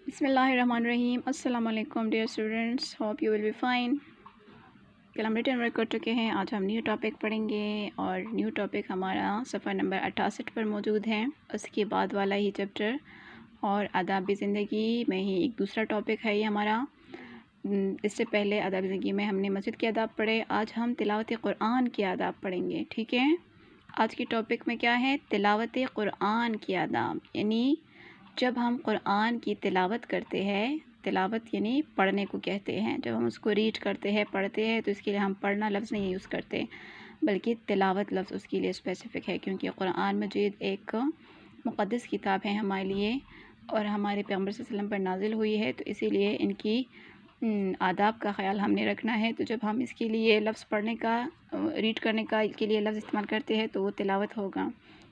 بسم اللہ الرحمن الرحیم۔ السلام علیکم dear students, hope you will be fine. کل ہم ریٹن ورک کر چکے ہیں، آج ہم نیو ٹاپک پڑھیں گے اور نیو ٹاپک ہمارا صفحہ نمبر 68 پر موجود ہے۔ اس کے بعد والا ہی چیپٹر اور آداب زندگی میں ہی ایک دوسرا ٹاپک ہے یہ ہمارا۔ اس سے پہلے آداب زندگی میں ہم نے مسجد کے آداب پڑھے، آج ہم تلاوت قرآن کے آداب پڑھیں گے، ٹھیک ہے۔ آج کی ٹاپک میں کیا ہے؟ تلاوت قرآن کے آداب، یعنی جب ہم قرآن کی تلاوت کرتے ہیں، تلاوت یعنی پڑھنے کو کہتے ہیں، جب ہم اس کو ریڈ کرتے ہیں، پڑھتے ہیں، تو اس کے لیے ہم پڑھنا لفظ نہیں یوز کرتے بلکہ تلاوت لفظ اس کے لیے اسپیسیفک ہے، کیونکہ قرآن مجید ایک مقدس کتاب ہے ہمارے لیے اور ہمارے پیغمبر صلی اللہ علیہ وسلم پر نازل ہوئی ہے، تو اسی لیے ان کی آداب کا خیال ہم نے رکھنا ہے۔ تو جب ہم اس کے لیے لفظ پڑھنے کا، ریڈ کرنے کا کے لیے لفظ استعمال کرتے ہیں تو وہ تلاوت ہوگا،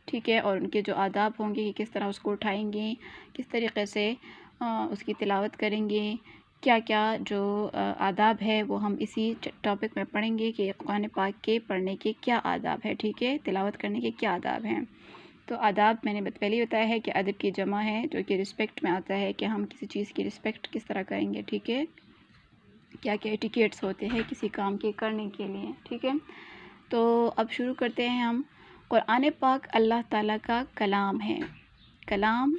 ٹھیک ہے۔ اور ان کے جو آداب ہوں گے کہ کس طرح اس کو اٹھائیں گے، کس طریقے سے اس کی تلاوت کریں گے، کیا کیا جو آداب ہے وہ ہم اسی ٹاپک میں پڑھیں گے کہ قرآن پاک کے پڑھنے کے کیا آداب ہے، ٹھیک ہے، تلاوت کرنے کے کیا آداب ہیں۔ تو آداب میں نے پہلے ہی بتایا ہے کہ ادب کی جمع ہے، جو کہ رسپیکٹ میں آتا ہے کہ ہم کسی چیز کی رسپیکٹ کس طرح کریں گے، ٹھیک ہے، کیا کیا ایٹیکیٹس ہوتے ہیں کسی کام کے کرنے کے لیے، ٹھیک ہے۔ تو اب شروع کرتے ہیں ہم۔ قرآن پاک اللہ تعالیٰ کا کلام ہے۔ کلام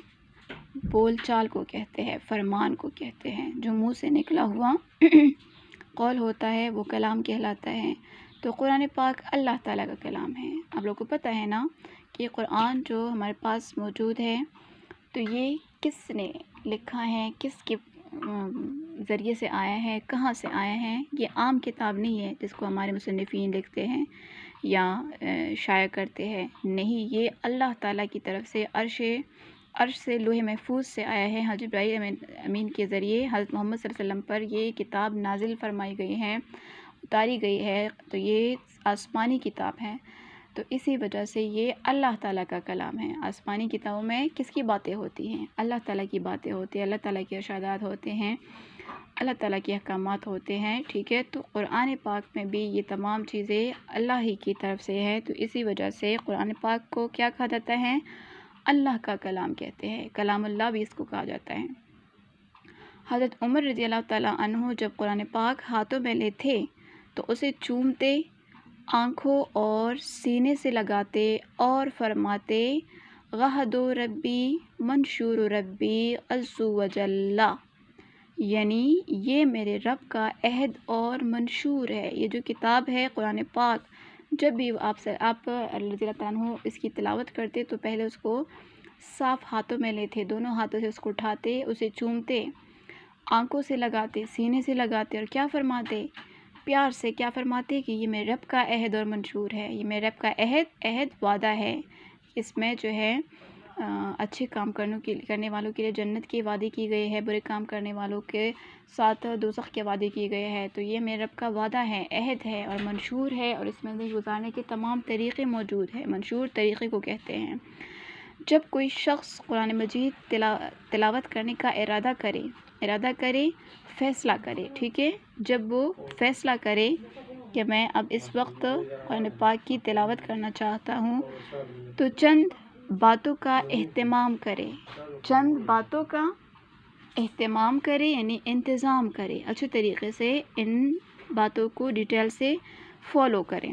بول چال کو کہتے ہیں، فرمان کو کہتے ہیں، جو منہ سے نکلا ہوا قول ہوتا ہے وہ کلام کہلاتا ہے۔ تو قرآن پاک اللہ تعالیٰ کا کلام ہے۔ آپ لوگوں کو پتہ ہے نا کہ قرآن جو ہمارے پاس موجود ہے تو یہ کس نے لکھا ہے، کس کے ذریعے سے آیا ہے، کہاں سے آیا ہے۔ یہ عام کتاب نہیں ہے جس کو ہمارے مصنفین لکھتے ہیں یا شائع کرتے ہیں، نہیں، یہ اللہ تعالیٰ کی طرف سے عرش سے لوح محفوظ سے آیا ہے۔ حضرت جبرائیل امین کے ذریعے حضرت محمد صلی اللہ علیہ وسلم پر یہ کتاب نازل فرمائی گئی ہے، اتاری گئی ہے، تو یہ آسمانی کتاب ہے، تو اسی وجہ سے یہ اللہ تعالیٰ کا کلام ہے۔ آسمانی کتابوں میں کس کی باتیں ہوتی ہیں؟ اللہ تعالیٰ کی باتیں ہوتی ہیں، اللہ تعالیٰ کے ارشادات ہوتے ہیں، اللہ تعالیٰ کے احکامات ہوتے ہیں، ٹھیک ہے۔ تو قرآن پاک میں بھی یہ تمام چیزیں اللہ ہی کی طرف سے ہے، تو اسی وجہ سے قرآن پاک کو کیا کہا جاتا ہے؟ اللہ کا کلام کہتے ہیں، کلام اللہ بھی اس کو کہا جاتا ہے۔ حضرت عمر رضی اللہ تعالیٰ عنہ جب قرآن پاک ہاتھوں میں لیتے تو اسے چومتے، آنکھوں اور سینے سے لگاتے اور فرماتے غہد ربی منشور ربی عز و جل، یعنی یہ میرے رب کا عہد اور منشور ہے۔ یہ جو کتاب ہے قرآن پاک، جب بھی آپ رضی اللہ تعالیٰ عنہ اس کی تلاوت کرتے تو پہلے اس کو صاف ہاتھوں میں لیتے، دونوں ہاتھوں سے اس کو اٹھاتے، اسے چومتے، آنکھوں سے لگاتے، سینے سے لگاتے، اور کیا فرماتے؟ پیار سے کیا فرماتے کہ یہ میرے رب کا عہد اور منشور ہے، یہ میرے رب کا عہد وعدہ ہے، اس میں جو ہے اچھے کام کرنے والوں کے لیے جنت کی وعدے کی گئی ہے، برے کام کرنے والوں کے ساتھ دوزخ کے وعدے کیے گئے ہیں، تو یہ میرے رب کا وعدہ ہے، عہد ہے اور منشور ہے، اور اس میں زندگی گزارنے کے تمام طریقے موجود ہیں، منشور طریقے کو کہتے ہیں۔ جب کوئی شخص قرآن مجید تلاوت کرنے کا ارادہ کرے، فیصلہ کرے، ٹھیک ہے، جب وہ فیصلہ کرے کہ میں اب اس وقت قرآن پاک کی تلاوت کرنا چاہتا ہوں، تو چند باتوں کا اہتمام کرے، یعنی انتظام کرے، اچھے طریقے سے ان باتوں کو ڈیٹیل سے فالو کرے،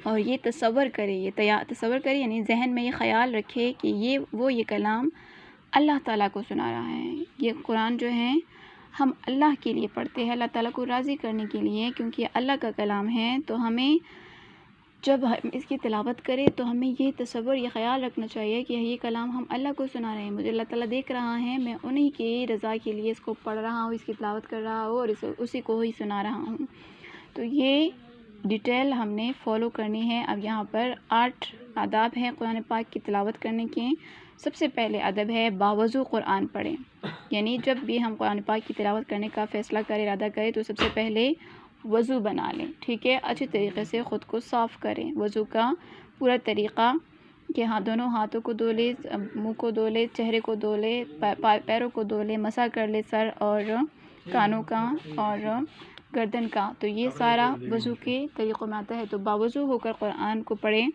اور یہ تصور کرے یعنی ذہن میں یہ خیال رکھے کہ یہ کلام اللہ تعالیٰ کو سنا رہا ہے۔ یہ قرآن جو ہے ہم اللہ کے لیے پڑھتے ہیں، اللہ تعالیٰ کو راضی کرنے کے لیے، کیونکہ یہ اللہ کا کلام ہے، تو ہمیں جب ہم اس کی تلاوت کریں تو ہمیں یہ تصور، یہ خیال رکھنا چاہیے کہ یہ کلام ہم اللہ کو سنا رہے ہیں، مجھے اللہ تعالیٰ دیکھ رہا ہے، میں انہی کی رضا کے لیے اس کو پڑھ رہا ہوں، اس کی تلاوت کر رہا ہوں اور اسی کو ہی سنا رہا ہوں۔ تو یہ ڈیٹیل ہم نے فالو کرنی ہے۔ اب یہاں پر 8 آداب ہیں قرآن پاک کی تلاوت کرنے کے۔ سب سے پہلے ادب ہے باوضو قرآن پڑھیں، یعنی جب بھی ہم قرآن پاک کی تلاوت کرنے کا فیصلہ ارادہ کریں تو سب سے پہلے وضو بنا لیں، ٹھیک ہے، اچھے طریقے سے خود کو صاف کریں۔ وضو کا پورا طریقہ کہ دونوں ہاتھوں کو دھو لے، منہ کو دھو لے، چہرے کو دھو لے، پیروں کو دھو لے، مسح کر لے سر اور کانوں کا اور گردن کا، تو یہ سارا وضو کے طریقوں میں آتا ہے۔ تو باوضو ہو کر قرآن کو پڑھیں۔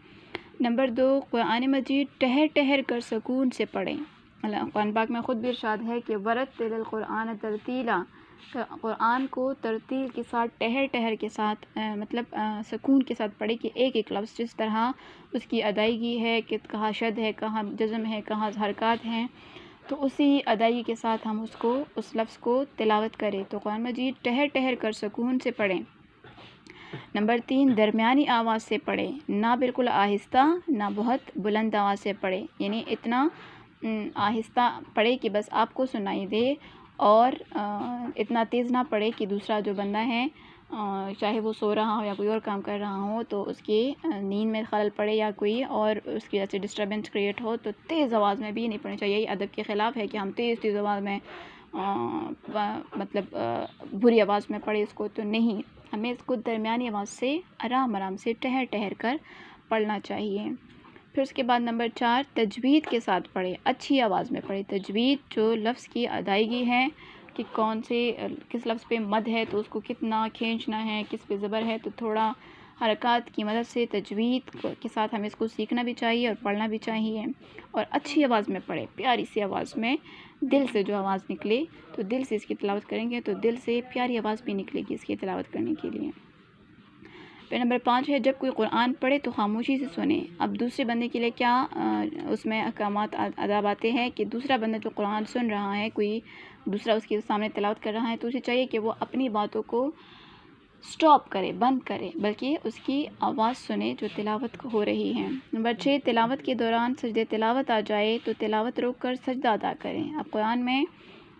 نمبر 2، قرآن مجید ٹہر کر سکون سے پڑھیں، قرآن پاک میں خود بھی ارشاد ہے کہ ورتل القرآن ترتیلا، قرآن کو ترتیل کے ساتھ ٹہر ٹہر کے ساتھ مطلب سکون کے ساتھ پڑھے کہ ایک ایک لفظ جس طرح اس کی ادائیگی ہے کہ کہاں شد ہے، کہاں جزم ہے، کہاں حرکات ہیں، تو اسی ادائیگی کے ساتھ ہم اس لفظ کو تلاوت کریں۔ تو قرآن مجید ٹہر ٹہر کر سکون سے پڑھیں۔ نمبر 3، درمیانی آواز سے پڑھیں، نہ بالکل آہستہ نہ بہت بلند آواز سے پڑھیں، یعنی اتنا آہستہ پڑھے کہ بس آپ کو سنائی دے، اور اتنا تیز نہ پڑھے کہ دوسرا جو بندہ ہے چاہے وہ سو رہا ہو یا کوئی اور کام کر رہا ہو تو اس کی نیند میں خلل پڑے یا کوئی اور اس کی وجہ سے ڈسٹربنس کریٹ ہو، تو تیز آواز میں بھی نہیں پڑھنی چاہیے۔ یہ ادب کے خلاف ہے کہ ہم تیز آواز میں مطلب بری آواز میں پڑھے اس کو، تو نہیں، ہمیں اس کو درمیانی آواز سے آرام سے ٹہر ٹہر کر پڑھنا چاہیے۔ پھر اس کے بعد نمبر 4، تجوید کے ساتھ پڑھے، اچھی آواز میں پڑھے۔ تجوید جو لفظ کی ادائیگی ہے کہ کس لفظ پہ مد ہے تو اس کو کتنا کھینچنا ہے، کس پہ زبر ہے، تو تھوڑا حرکات کی مدد سے تجوید کے ساتھ ہمیں اس کو سیکھنا بھی چاہیے اور پڑھنا بھی چاہیے، اور اچھی آواز میں پڑھے، پیاری سی آواز میں، دل سے جو آواز نکلے، تو دل سے اس کی تلاوت کریں گے تو دل سے پیاری آواز بھی نکلے گی اس کی تلاوت کرنے کے لیے۔ پھر نمبر 5 ہے، جب کوئی قرآن پڑھے تو خاموشی سے سنیں۔ اب دوسرے بندے کے لیے کیا اس میں احکامات آداب آتے ہیں کہ دوسرا بندہ جو قرآن سن رہا ہے، کوئی دوسرا اس کے سامنے تلاوت کر رہا ہے، تو اسے چاہیے کہ وہ اپنی باتوں کو سٹاپ کرے، بند کرے، بلکہ اس کی آواز سنے جو تلاوت ہو رہی ہے۔ نمبر 6، تلاوت کے دوران سجدے تلاوت آ جائے تو تلاوت روک کر سجدہ ادا کریں۔ اب قرآن میں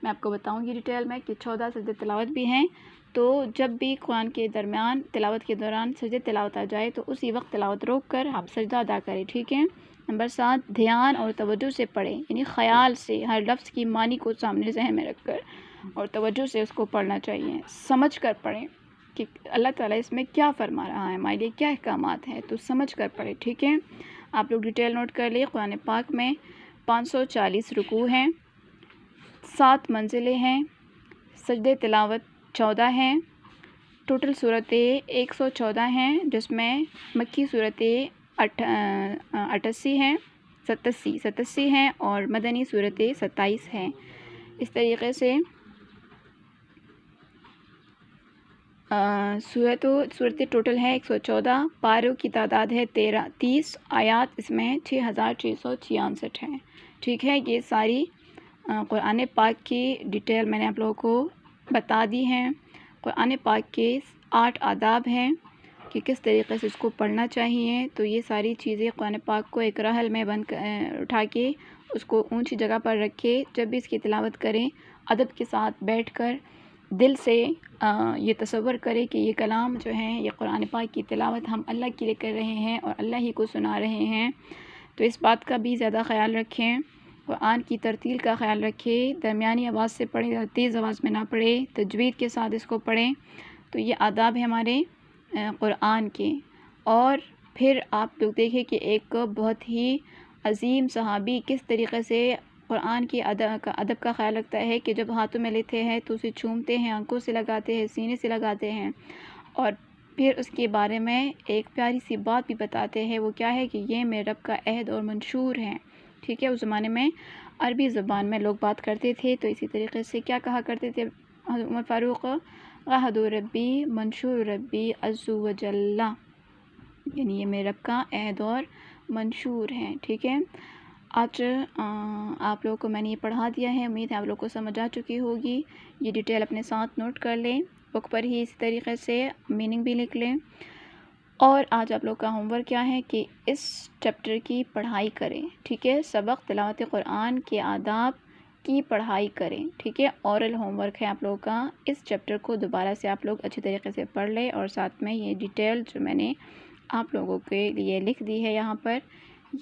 آپ کو بتاؤں گی ڈیٹیل میں کہ 14 سجدے تلاوت بھی ہیں، تو جب بھی قرآن کے درمیان تلاوت کے دوران سجدے تلاوت آ جائے تو اسی وقت تلاوت روک کر آپ سجدہ ادا کریں، ٹھیک ہے۔ نمبر 7، دھیان اور توجہ سے پڑھیں، یعنی خیال سے ہر لفظ کی معنی کو سامنے ذہن میں رکھ کر اور توجہ سے اس کو پڑھنا چاہیے، سمجھ کر پڑھیں کہ اللہ تعالیٰ اس میں کیا فرما رہا ہے، ہمارے لیے کیا احکامات ہیں، تو سمجھ کر پڑھیں، ٹھیک ہے۔ آپ لوگ ڈیٹیل نوٹ کر لیں۔ قرآن پاک میں 540 رکوع ہیں، 7 منزلیں ہیں، سجدے تلاوت 14 ہیں، ٹوٹل صورتیں 114 ہیں، جس میں مکی صورتیں 88 ہیں، 87 ہیں، اور مدنی صورتیں 27 ہیں۔ اس طریقے سے صورتیں ٹوٹل ہے 114، پاروں کی تعداد ہے 30، آیات اس میں 6666 ہیں، ٹھیک ہے۔ یہ ساری قرآن پاک کی ڈیٹیل میں نے آپ لوگوں کو بتا دی ہیں۔ قرآن پاک کے 8 آداب ہیں کہ کس طریقے سے اس کو پڑھنا چاہیے، تو یہ ساری چیزیں قرآن پاک کو ایک رحل میں اٹھا کے اس کو اونچی جگہ پر رکھے، جب بھی اس کی تلاوت کریں ادب کے ساتھ بیٹھ کر دل سے یہ تصور کرے کہ یہ کلام جو ہیں، یہ قرآن پاک کی تلاوت ہم اللہ کے لیے کر رہے ہیں اور اللہ ہی کو سنا رہے ہیں، تو اس بات کا بھی زیادہ خیال رکھیں۔ قرآن کی ترتیل کا خیال رکھیں، درمیانی آواز سے پڑھیں، تیز آواز میں نہ پڑھیں، تجوید کے ساتھ اس کو پڑھیں، تو یہ آداب ہیں ہمارے قرآن کے۔ اور پھر آپ لوگ دیکھیں کہ ایک بہت ہی عظیم صحابی کس طریقے سے قرآن کی ادب کا خیال رکھتا ہے کہ جب ہاتھوں میں لیتے ہیں تو اسے چومتے ہیں، آنکھوں سے لگاتے ہیں، سینے سے لگاتے ہیں، اور پھر اس کے بارے میں ایک پیاری سی بات بھی بتاتے ہیں، وہ کیا ہے کہ یہ میرے رب کا عہد اور منشور ہے، ٹھیک ہے۔ اس زمانے میں عربی زبان میں لوگ بات کرتے تھے، تو اسی طریقے سے کیا کہا کرتے تھے عمر فاروق، عہد ربی منشور ربی عز و جل، یعنی یہ میرے رب کا عہد اور منشور ہے، ٹھیک ہے۔ آج آپ لوگوں کو میں نے یہ پڑھا دیا ہے، امید ہے آپ لوگوں کو سمجھ آ چکی ہوگی۔ یہ ڈیٹیل اپنے ساتھ نوٹ کر لیں، بک پر ہی اسی طریقے سے میننگ بھی لکھ لیں۔ اور آج آپ لوگ کا ہوم ورک کیا ہے کہ اس چیپٹر کی پڑھائی کریں، ٹھیک ہے۔ سبق تلاوت قرآن کے آداب کی پڑھائی کریں، ٹھیک ہے۔ اورل ہوم ورک ہے آپ لوگوں کا، اس چیپٹر کو دوبارہ سے آپ لوگ اچھی طریقے سے پڑھ لیں، اور ساتھ میں یہ ڈیٹیل جو میں نے آپ لوگوں کے لیے لکھ دی ہے یہاں پر،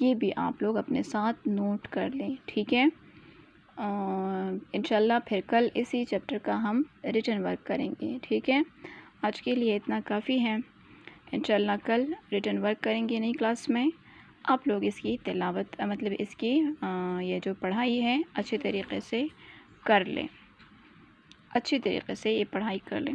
یہ بھی آپ لوگ اپنے ساتھ نوٹ کر لیں، ٹھیک ہے۔ انشاءاللہ پھر کل اسی چیپٹر کا ہم ریٹن ورک کریں گے، ٹھیک ہے۔ آج کے لیے اتنا کافی ہے، انشاءاللہ کل ریٹن ورک کریں گے نئی کلاس میں۔ آپ لوگ اس کی تلاوت مطلب اس کی یہ جو پڑھائی ہے اچھے طریقے سے کر لیں، اچھی طریقے سے یہ پڑھائی کر لیں۔